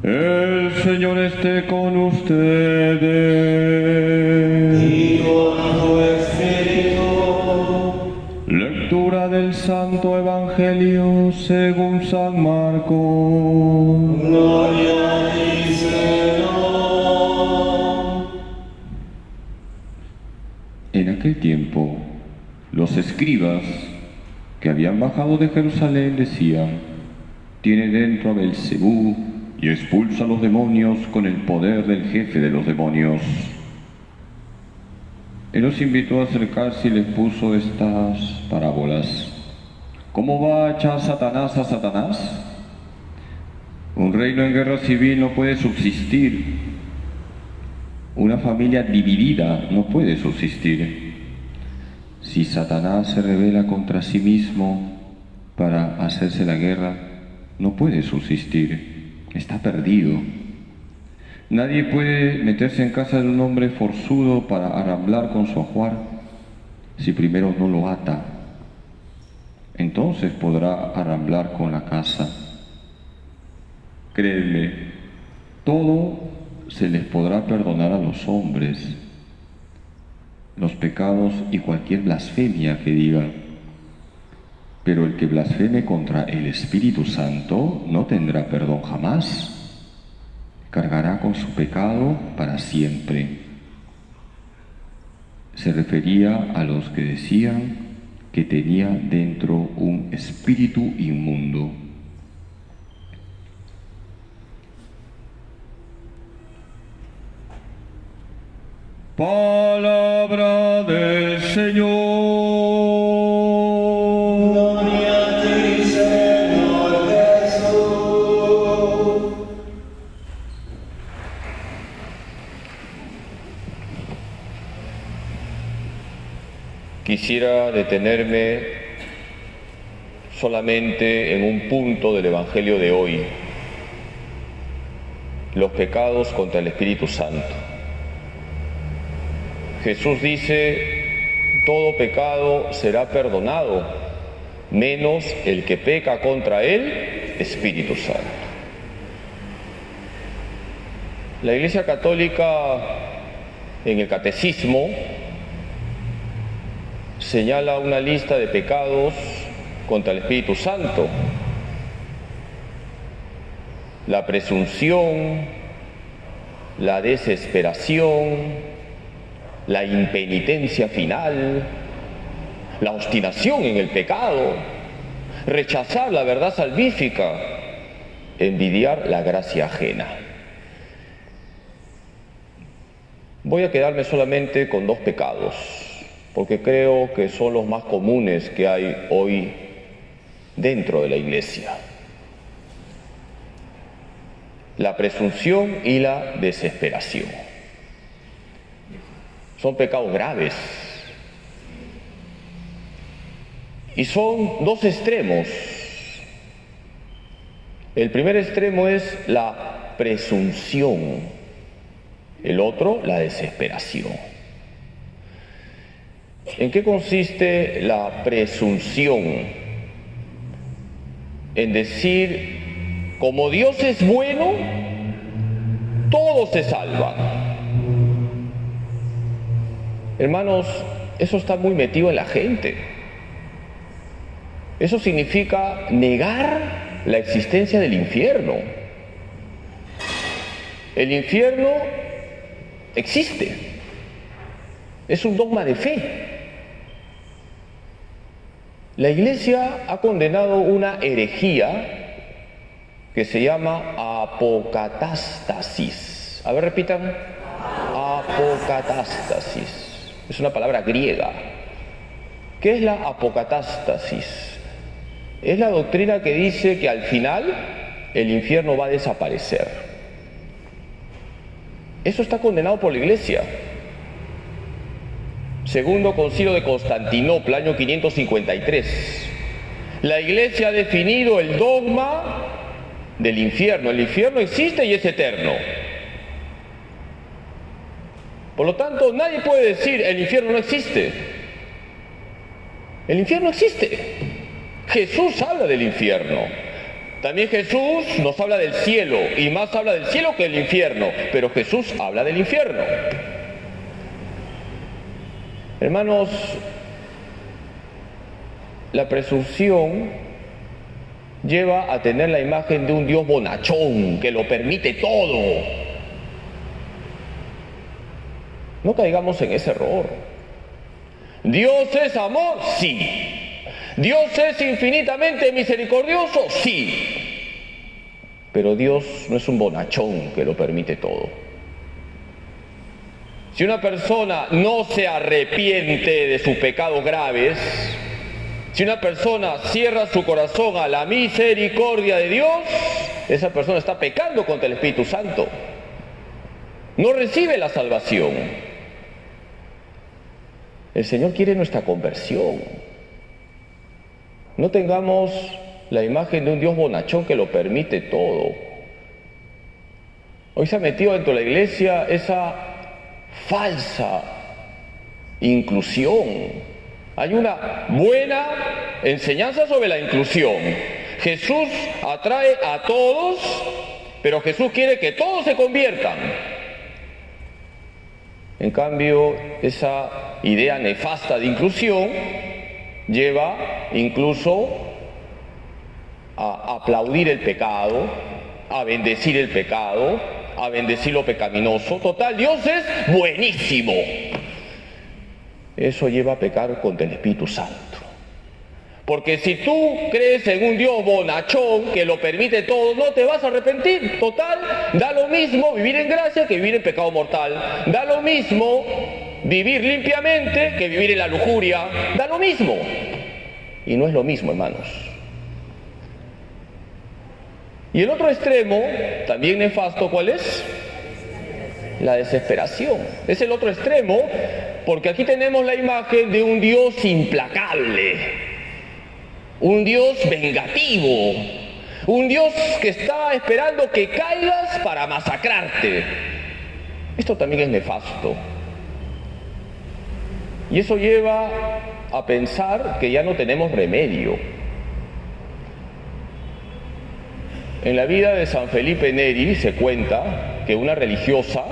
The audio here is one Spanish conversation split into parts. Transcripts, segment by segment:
El Señor esté con ustedes. Y con tu espíritu. Lectura del Santo Evangelio según San Marcos. Gloria a ti, Señor. En aquel tiempo, los escribas que habían bajado de Jerusalén decían: tiene dentro a Belcebú y expulsa a los demonios con el poder del jefe de los demonios. Él los invitó a acercarse y les puso estas parábolas. ¿Cómo va a echar Satanás a Satanás? Un reino en guerra civil no puede subsistir. Una familia dividida no puede subsistir. Si Satanás se rebela contra sí mismo para hacerse la guerra, no puede subsistir. Está perdido. Nadie puede meterse en casa de un hombre forzudo para arramblar con su ajuar si primero no lo ata. Entonces podrá arramblar con la casa. Créeme, todo se les podrá perdonar a los hombres, los pecados y cualquier blasfemia que digan. Pero el que blasfeme contra el Espíritu Santo no tendrá perdón jamás. Cargará con su pecado para siempre. Se refería a los que decían que tenía dentro un espíritu inmundo. Palabra del Señor. Gloria a ti, Señor Jesús. Quisiera detenerme solamente en un punto del Evangelio de hoy: los pecados contra el Espíritu Santo. Jesús dice: todo pecado será perdonado, menos el que peca contra el Espíritu Santo. La Iglesia Católica, en el Catecismo, señala una lista de pecados contra el Espíritu Santo: la presunción, la desesperación, la impenitencia final, la obstinación en el pecado, rechazar la verdad salvífica, envidiar la gracia ajena. Voy a quedarme solamente con dos pecados, porque creo que son los más comunes que hay hoy dentro de la Iglesia: la presunción y la desesperación. Son pecados graves y son dos extremos. El primer extremo es la presunción, el otro la desesperación. ¿En qué consiste la presunción? En decir: como Dios es bueno, todos se salvan. Hermanos, eso está muy metido en la gente. Eso significa negar la existencia del infierno. El infierno existe. Es un dogma de fe. La Iglesia ha condenado una herejía que se llama apocatástasis. A ver, repitan. Apocatástasis. Es una palabra griega. ¿Qué es la apocatástasis? Es la doctrina que dice que al final el infierno va a desaparecer. Eso está condenado por la Iglesia. Segundo Concilio de Constantinopla, año 553. La Iglesia ha definido el dogma del infierno. El infierno existe y es eterno. Por lo tanto, nadie puede decir: el infierno no existe. El infierno existe. Jesús habla del infierno. También Jesús nos habla del cielo, y más habla del cielo que del infierno, pero Jesús habla del infierno. Hermanos, la presunción lleva a tener la imagen de un Dios bonachón, que lo permite todo. No caigamos en ese error. ¿Dios es amor? Sí. ¿Dios es infinitamente misericordioso? Sí. Pero Dios no es un bonachón que lo permite todo. Si una persona no se arrepiente de sus pecados graves, si una persona cierra su corazón a la misericordia de Dios, esa persona está pecando contra el Espíritu Santo. No recibe la salvación. El Señor quiere nuestra conversión. No tengamos la imagen de un Dios bonachón que lo permite todo. Hoy se ha metido dentro de la iglesia esa falsa inclusión. Hay una buena enseñanza sobre la inclusión. Jesús atrae a todos, pero Jesús quiere que todos se conviertan. En cambio, esa idea nefasta de inclusión lleva incluso a aplaudir el pecado, a bendecir el pecado, a bendecir lo pecaminoso. Total, Dios es buenísimo. Eso lleva a pecar contra el Espíritu Santo. Porque si tú crees en un Dios bonachón que lo permite todo, no te vas a arrepentir. Total, da lo mismo vivir en gracia que vivir en pecado mortal. Da lo mismo vivir limpiamente que vivir en la lujuria. Da lo mismo. Y no es lo mismo, hermanos. Y el otro extremo, también nefasto, ¿cuál es? La desesperación. Es el otro extremo, porque aquí tenemos la imagen de un Dios implacable, un Dios vengativo, un Dios que está esperando que caigas para masacrarte. Esto también es nefasto. Y eso lleva a pensar que ya no tenemos remedio. En la vida de San Felipe Neri se cuenta que una religiosa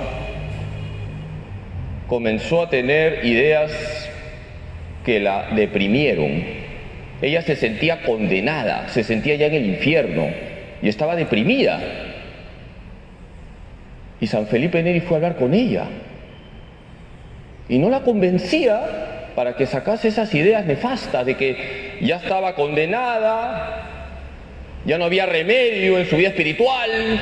comenzó a tener ideas que la deprimieron. Ella se sentía condenada, se sentía ya en el infierno y estaba deprimida. Y San Felipe Neri fue a hablar con ella y no la convencía para que sacase esas ideas nefastas de que ya estaba condenada, ya no había remedio en su vida espiritual.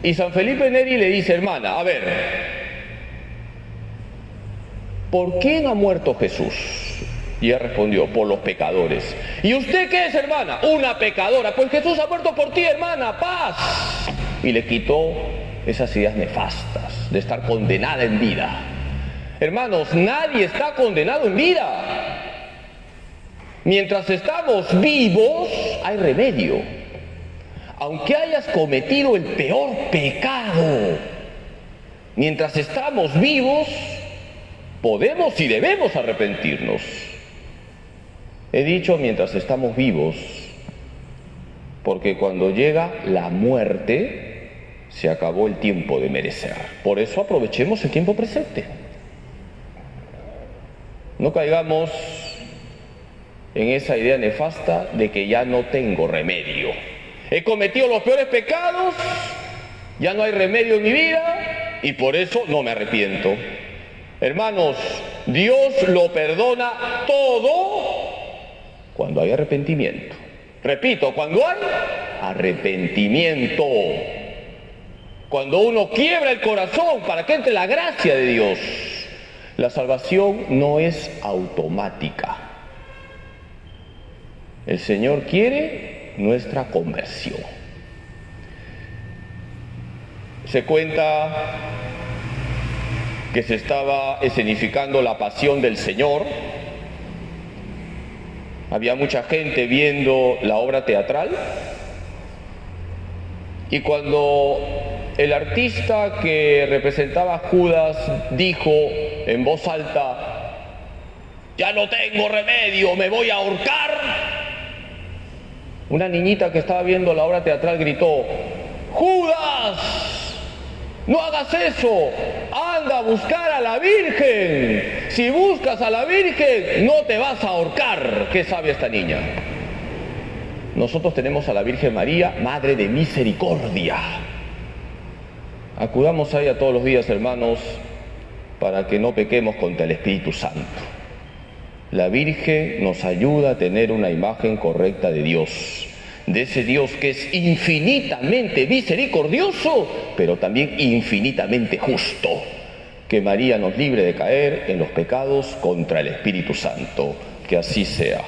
Y San Felipe Neri le dice: hermana, a ver, ¿por quién ha muerto Jesús? Y ella respondió: por los pecadores. ¿Y usted qué es, hermana? Una pecadora. Pues Jesús ha muerto por ti, hermana, paz. Y le quitó esas ideas nefastas de estar condenada en vida. Hermanos, nadie está condenado en vida. Mientras estamos vivos, hay remedio. Aunque hayas cometido el peor pecado, mientras estamos vivos, podemos y debemos arrepentirnos. He dicho mientras estamos vivos, porque cuando llega la muerte, se acabó el tiempo de merecer. Por eso aprovechemos el tiempo presente. No caigamos en esa idea nefasta de que ya no tengo remedio. He cometido los peores pecados, ya no hay remedio en mi vida y por eso no me arrepiento. Hermanos, Dios lo perdona todo cuando hay arrepentimiento. Repito, cuando hay arrepentimiento. Cuando uno quiebra el corazón para que entre la gracia de Dios. La salvación no es automática. El Señor quiere nuestra conversión. Se cuenta que se estaba escenificando la pasión del Señor. Había mucha gente viendo la obra teatral. Y cuando el artista que representaba a Judas dijo en voz alta: ya no tengo remedio, me voy a ahorcar, Una niñita que estaba viendo la obra teatral gritó: ¡Judas! ¡No hagas eso! ¡Anda a buscar a la Virgen! Si buscas a la Virgen, no te vas a ahorcar. ¿Qué sabe esta niña? Nosotros tenemos a la Virgen María, Madre de Misericordia. Acudamos a ella todos los días, hermanos, para que no pequemos contra el Espíritu Santo. La Virgen nos ayuda a tener una imagen correcta de Dios, de ese Dios que es infinitamente misericordioso, pero también infinitamente justo. Que María nos libre de caer en los pecados contra el Espíritu Santo. Que así sea.